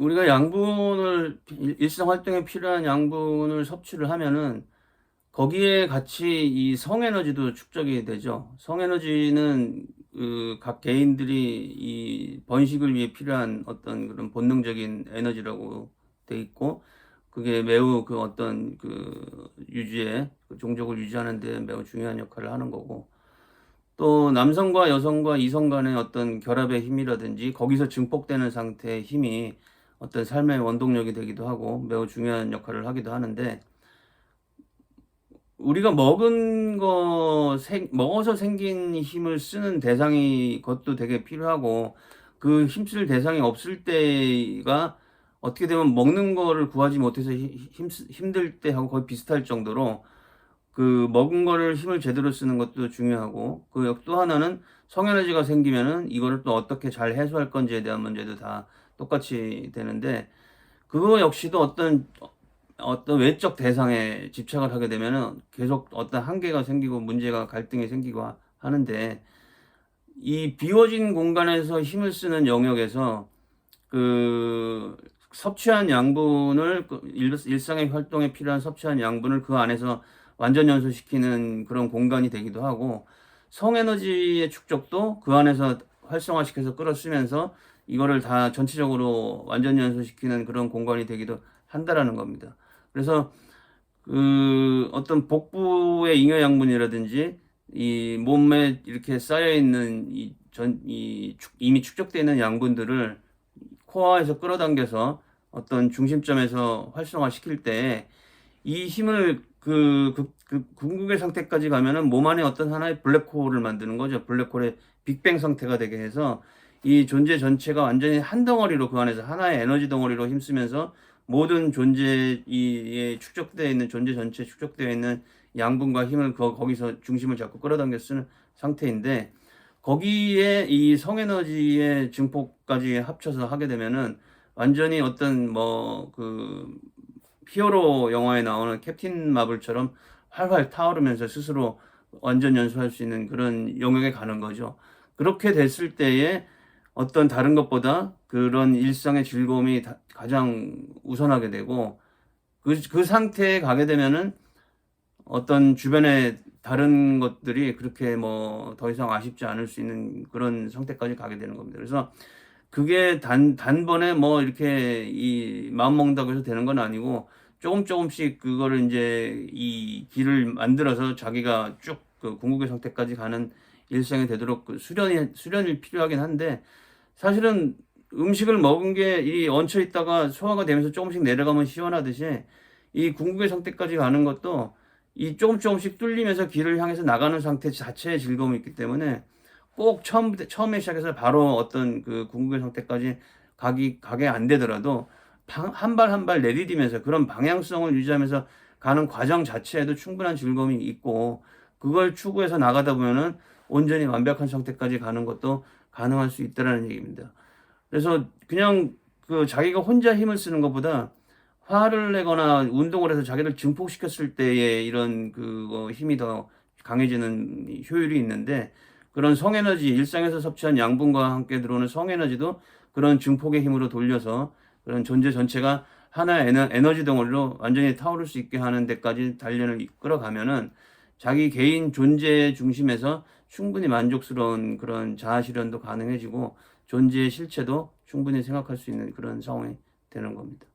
우리가 양분을 일상 활동에 필요한 양분을 섭취를 하면은 거기에 같이 이 성에너지도 축적이 되죠. 성에너지는 그 각 개인들이 이 번식을 위해 필요한 어떤 그런 본능적인 에너지라고 돼 있고, 그게 매우 그 어떤 그 유지에 그 종족을 유지하는 데 매우 중요한 역할을 하는 거고, 또 남성과 여성과 이성 간의 어떤 결합의 힘이라든지 거기서 증폭되는 상태의 힘이 어떤 삶의 원동력이 되기도 하고 매우 중요한 역할을 하기도 하는데, 우리가 먹어서 생긴 힘을 쓰는 대상이 그것도 되게 필요하고, 그 힘쓸 대상이 없을 때가 어떻게 되면 먹는 거를 구하지 못해서 힘들 때하고 거의 비슷할 정도로, 그 먹은 거를 힘을 제대로 쓰는 것도 중요하고, 그 또 하나는 성에너지가 생기면은 이거를 또 어떻게 잘 해소할 건지에 대한 문제도 다 똑같이 되는데, 그거 역시도 어떤 외적 대상에 집착을 하게 되면은 계속 어떤 한계가 생기고 문제가 갈등이 생기고 하는데, 이 비워진 공간에서 힘을 쓰는 영역에서 그 섭취한 양분을 일상의 활동에 필요한 섭취한 양분을 그 안에서 완전 연소시키는 그런 공간이 되기도 하고, 성에너지의 축적도 그 안에서 활성화시켜서 끌어쓰면서 이거를 다 전체적으로 완전 연소시키는 그런 공간이 되기도 한다라는 겁니다. 그래서 그 어떤 복부의 잉여 양분이라든지 이 몸에 이렇게 쌓여 있는 이미 축적되어 있는 양분들을 코어에서 끌어당겨서 어떤 중심점에서 활성화시킬 때 이 힘을 그 궁극의 상태까지 가면은 몸 안에 어떤 하나의 블랙홀을 만드는 거죠. 블랙홀의 빅뱅 상태가 되게 해서 이 존재 전체가 완전히 한 덩어리로, 그 안에서 하나의 에너지 덩어리로 힘쓰면서 모든 존재에 축적되어 있는 존재 전체에 축적되어 있는 양분과 힘을 거기서 중심을 잡고 끌어당겨 쓰는 상태인데, 거기에 이 성에너지의 증폭까지 합쳐서 하게 되면은 완전히 어떤 뭐 그 히어로 영화에 나오는 캡틴 마블처럼 활활 타오르면서 스스로 완전 연소할 수 있는 그런 영역에 가는 거죠. 그렇게 됐을 때에 어떤 다른 것보다 그런 일상의 즐거움이 가장 우선하게 되고, 그 상태에 가게 되면은 어떤 주변의 다른 것들이 그렇게 뭐 더 이상 아쉽지 않을 수 있는 그런 상태까지 가게 되는 겁니다. 그래서 그게 단번에 뭐 이렇게 이 마음 먹는다고 해서 되는 건 아니고, 조금씩 그거를 이제 이 길을 만들어서 자기가 쭉 그 궁극의 상태까지 가는 일상이 되도록 그 수련이 필요하긴 한데, 사실은 음식을 먹은 게 이 얹혀 있다가 소화가 되면서 조금씩 내려가면 시원하듯이 이 궁극의 상태까지 가는 것도 이 조금씩 뚫리면서 길을 향해서 나가는 상태 자체의 즐거움이 있기 때문에, 꼭 처음에 시작해서 바로 어떤 그 궁극의 상태까지 가게 안 되더라도 한 발 한 발 내디디면서 그런 방향성을 유지하면서 가는 과정 자체에도 충분한 즐거움이 있고, 그걸 추구해서 나가다 보면은 온전히 완벽한 상태까지 가는 것도 가능할 수 있다라는 얘기입니다. 그래서 그냥 그 자기가 혼자 힘을 쓰는 것보다 화를 내거나 운동을 해서 자기를 증폭시켰을 때의 이런 힘이 더 강해지는 효율이 있는데, 그런 성에너지, 일상에서 섭취한 양분과 함께 들어오는 성에너지도 그런 증폭의 힘으로 돌려서 그런 존재 전체가 하나의 에너지 덩어리로 완전히 타오를 수 있게 하는 데까지 단련을 이끌어가면은 자기 개인 존재 중심에서 충분히 만족스러운 그런 자아 실현도 가능해지고 존재의 실체도 충분히 생각할 수 있는 그런 상황이 되는 겁니다.